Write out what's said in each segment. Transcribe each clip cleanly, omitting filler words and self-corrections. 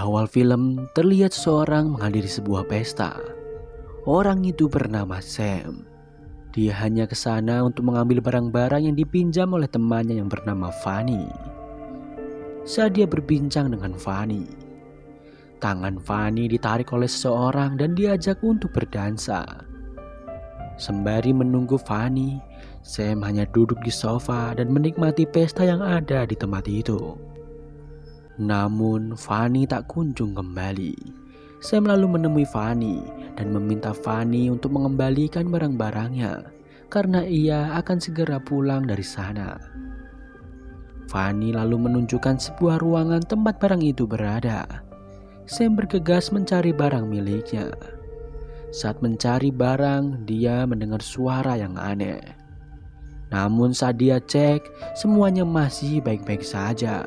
awal film terlihat seseorang menghadiri sebuah pesta. Orang itu bernama Sam. Dia hanya ke sana untuk mengambil barang-barang yang dipinjam oleh temannya yang bernama Fanny. Saat dia berbincang dengan Fanny, tangan Fanny ditarik oleh seseorang dan diajak untuk berdansa. Sembari menunggu Fanny, Sam hanya duduk di sofa dan menikmati pesta yang ada di tempat itu. Namun Fanny tak kunjung kembali. Sam lalu menemui Fanny dan meminta Fanny untuk mengembalikan barang-barangnya karena ia akan segera pulang dari sana. Fanny lalu menunjukkan sebuah ruangan tempat barang itu berada. Sam bergegas mencari barang miliknya. Saat mencari barang, dia mendengar suara yang aneh. Namun saat dia cek, semuanya masih baik-baik saja.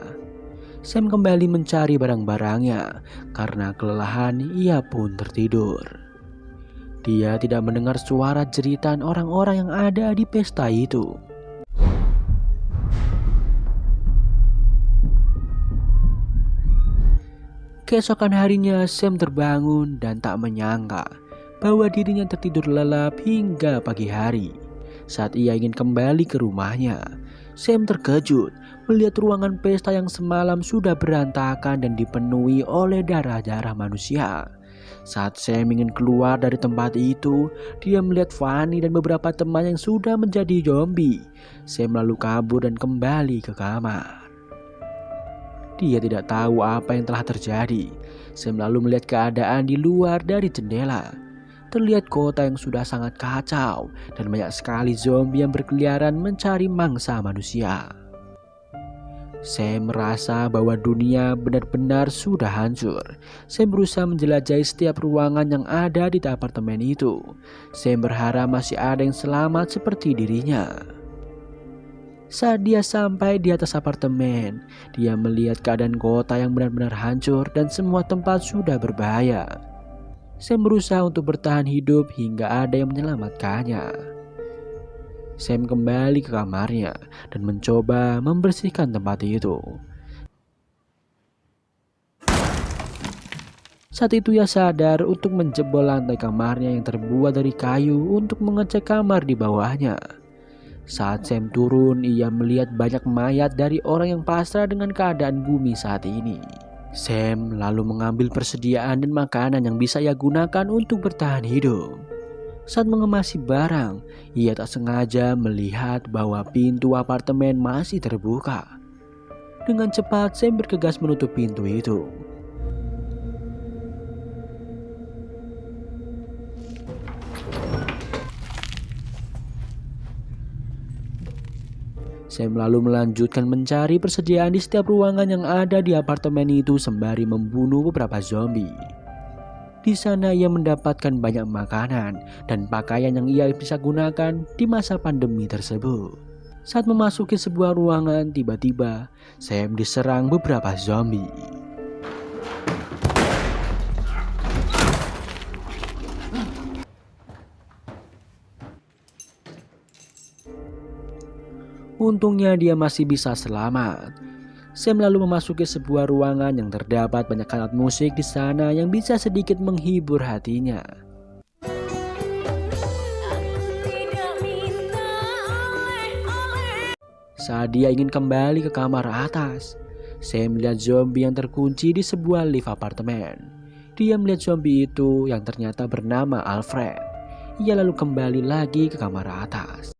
Sam kembali mencari barang-barangnya. Karena kelelahan, ia pun tertidur. Dia tidak mendengar suara jeritan orang-orang yang ada di pesta itu. Keesokan harinya, Sam terbangun dan tak menyangka bahwa dirinya tertidur lelap hingga pagi hari. Saat ia ingin kembali ke rumahnya, Sam terkejut melihat ruangan pesta yang semalam sudah berantakan dan dipenuhi oleh darah-darah manusia. Saat Sam ingin keluar dari tempat itu, dia melihat Fanny dan beberapa teman yang sudah menjadi zombie. Sam lalu kabur dan kembali ke kamar. Dia tidak tahu apa yang telah terjadi. Sam lalu melihat keadaan di luar dari jendela. Terlihat kota yang sudah sangat kacau dan banyak sekali zombie yang berkeliaran mencari mangsa manusia. Sam merasa bahwa dunia benar-benar sudah hancur. Sam berusaha menjelajahi setiap ruangan yang ada di apartemen itu. Sam berharap masih ada yang selamat seperti dirinya. Saat dia sampai di atas apartemen, dia melihat keadaan kota yang benar-benar hancur dan semua tempat sudah berbahaya. Sam berusaha untuk bertahan hidup hingga ada yang menyelamatkannya. Sam kembali ke kamarnya dan mencoba membersihkan tempat itu. Saat itu ia sadar untuk menjebol lantai kamarnya yang terbuat dari kayu untuk mengecek kamar di bawahnya. Saat Sam turun, ia melihat banyak mayat dari orang yang pasrah dengan keadaan bumi saat ini. Sam lalu mengambil persediaan dan makanan yang bisa ia gunakan untuk bertahan hidup. Saat mengemasi barang, ia tak sengaja melihat bahwa pintu apartemen masih terbuka. Dengan cepat, Sam bergegas menutup pintu itu. Sam lalu melanjutkan mencari persediaan di setiap ruangan yang ada di apartemen itu sembari membunuh beberapa zombie. Di sana ia mendapatkan banyak makanan dan pakaian yang ia bisa gunakan di masa pandemi tersebut. Saat memasuki sebuah ruangan, tiba-tiba Sam diserang beberapa zombie. Untungnya dia masih bisa selamat. Sam lalu memasuki sebuah ruangan yang terdapat banyak alat musik di sana yang bisa sedikit menghibur hatinya. Saat dia ingin kembali ke kamar atas, Sam melihat zombie yang terkunci di sebuah lift apartemen. Dia melihat zombie itu yang ternyata bernama Alfred. Ia lalu kembali lagi ke kamar atas.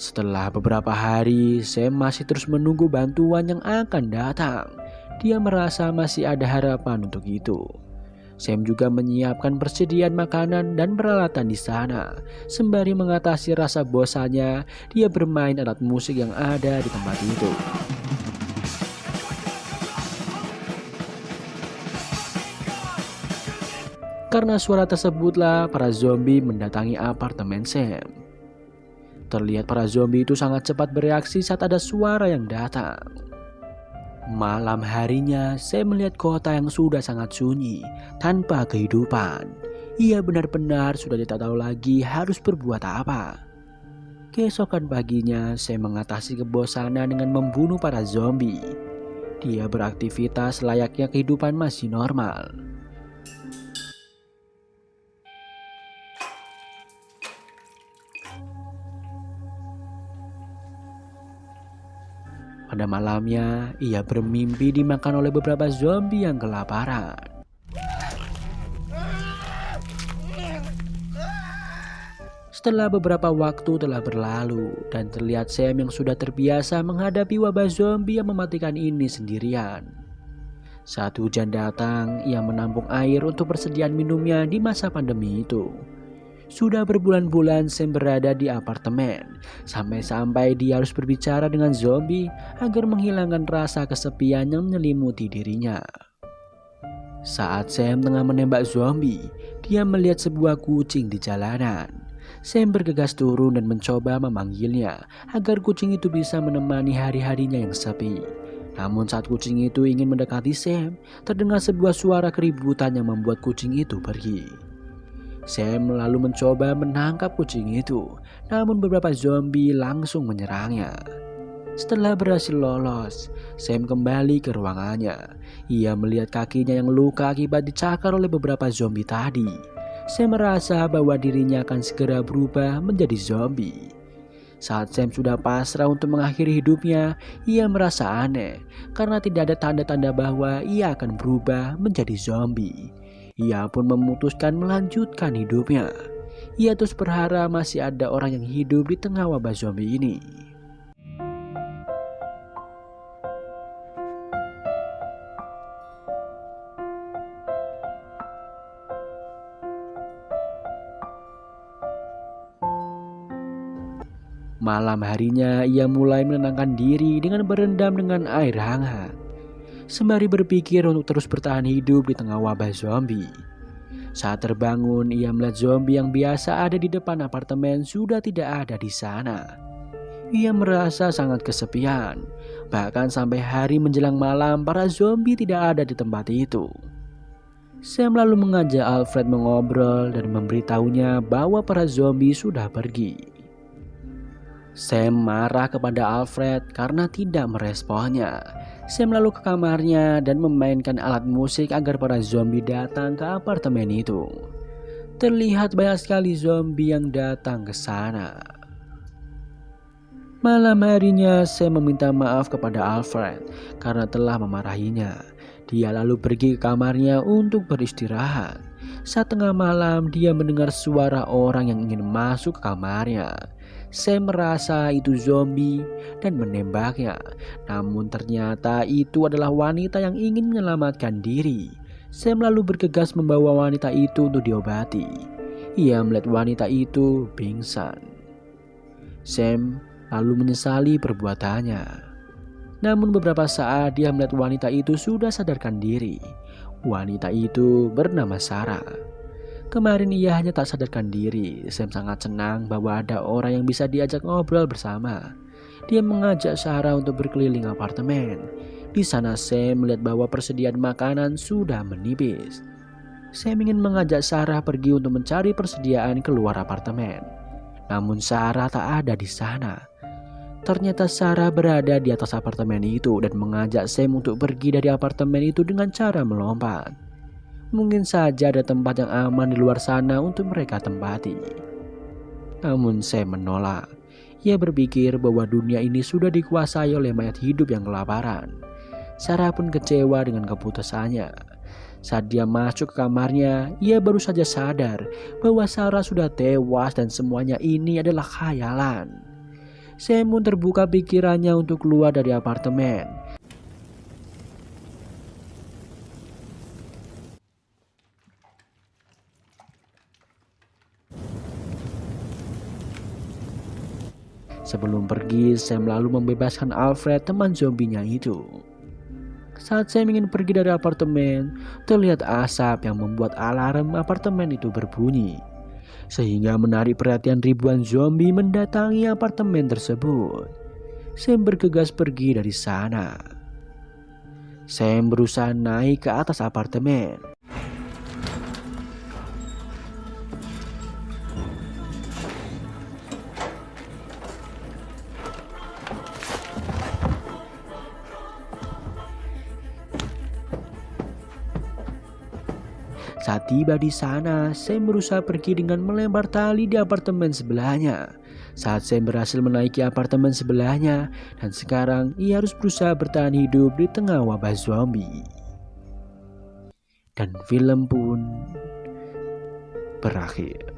Setelah beberapa hari, Sam masih terus menunggu bantuan yang akan datang. Dia merasa masih ada harapan untuk itu. Sam juga menyiapkan persediaan makanan dan peralatan di sana. Sembari mengatasi rasa bosannya, dia bermain alat musik yang ada di tempat itu. Karena suara tersebutlah para zombie mendatangi apartemen Sam. Terlihat para zombie itu sangat cepat bereaksi saat ada suara yang datang. Malam harinya, Sam melihat kota yang sudah sangat sunyi, tanpa kehidupan. Ia benar-benar sudah tidak tahu lagi harus berbuat apa. Keesokan paginya, Sam mengatasi kebosanan dengan membunuh para zombie. Dia beraktivitas layaknya kehidupan masih normal. Pada malamnya, ia bermimpi dimakan oleh beberapa zombie yang kelaparan. Setelah beberapa waktu telah berlalu dan terlihat Sam yang sudah terbiasa menghadapi wabah zombie yang mematikan ini sendirian. Saat hujan datang, ia menampung air untuk persediaan minumnya di masa pandemi itu. Sudah berbulan-bulan Sam berada di apartemen, sampai-sampai dia harus berbicara dengan zombie agar menghilangkan rasa kesepian yang menyelimuti dirinya. Saat Sam tengah menembak zombie, dia melihat sebuah kucing di jalanan. Sam bergegas turun dan mencoba memanggilnya agar kucing itu bisa menemani hari-harinya yang sepi. Namun saat kucing itu ingin mendekati Sam, terdengar sebuah suara keributan yang membuat kucing itu pergi. Sam lalu mencoba menangkap kucing itu, namun beberapa zombie langsung menyerangnya. Setelah berhasil lolos, Sam kembali ke ruangannya. Ia melihat kakinya yang luka akibat dicakar oleh beberapa zombie tadi. Sam merasa bahwa dirinya akan segera berubah menjadi zombie. Saat Sam sudah pasrah untuk mengakhiri hidupnya, ia merasa aneh karena tidak ada tanda-tanda bahwa ia akan berubah menjadi zombie. Ia pun memutuskan melanjutkan hidupnya. Ia terus berharap masih ada orang yang hidup di tengah wabah zombie ini. Malam harinya ia mulai menenangkan diri dengan berendam dengan air hangat. Sembari berpikir untuk terus bertahan hidup di tengah wabah zombie. Saat terbangun, ia melihat zombie yang biasa ada di depan apartemen sudah tidak ada di sana. Ia merasa sangat kesepian. Bahkan sampai hari menjelang malam, para zombie tidak ada di tempat itu. Sam lalu mengajak Alfred mengobrol dan memberitahunya bahwa para zombie sudah pergi. Sam marah kepada Alfred karena tidak meresponnya. Sam lalu ke kamarnya dan memainkan alat musik agar para zombie datang ke apartemen itu. Terlihat banyak sekali zombie yang datang ke sana. Malam harinya Sam meminta maaf kepada Alfred karena telah memarahinya. Dia lalu pergi ke kamarnya untuk beristirahat. Saat tengah malam dia mendengar suara orang yang ingin masuk ke kamarnya. Sam merasa itu zombie dan menembaknya. Namun ternyata itu adalah wanita yang ingin menyelamatkan diri. Sam lalu bergegas membawa wanita itu untuk diobati. Ia melihat wanita itu pingsan. Sam lalu menyesali perbuatannya. Namun beberapa saat dia melihat wanita itu sudah sadarkan diri. Wanita itu bernama Sarah. Kemarin ia hanya tak sadarkan diri. Sam sangat senang bahwa ada orang yang bisa diajak ngobrol bersama. Dia mengajak Sarah untuk berkeliling apartemen. Di sana Sam melihat bahwa persediaan makanan sudah menipis. Sam ingin mengajak Sarah pergi untuk mencari persediaan keluar apartemen. Namun Sarah tak ada di sana. Ternyata Sarah berada di atas apartemen itu dan mengajak Sam untuk pergi dari apartemen itu dengan cara melompat. Mungkin saja ada tempat yang aman di luar sana untuk mereka tempati. Namun Sam menolak. Ia berpikir bahwa dunia ini sudah dikuasai oleh mayat hidup yang kelaparan. Sarah pun kecewa dengan keputusannya. Saat dia masuk ke kamarnya, ia baru saja sadar bahwa Sarah sudah tewas dan semuanya ini adalah khayalan. Sam pun terbuka pikirannya untuk keluar dari apartemen. Sebelum pergi, Sam lalu membebaskan Alfred, teman zombinya itu. Saat Sam ingin pergi dari apartemen, terlihat asap yang membuat alarm apartemen itu berbunyi, sehingga menarik perhatian ribuan zombie mendatangi apartemen tersebut. Sam bergegas pergi dari sana. Sam berusaha naik ke atas apartemen. Saat tiba di sana, Sam berusaha pergi dengan melempar tali di apartemen sebelahnya. Saat Sam berhasil menaiki apartemen sebelahnya, dan sekarang ia harus berusaha bertahan hidup di tengah wabah zombie. Dan film pun berakhir.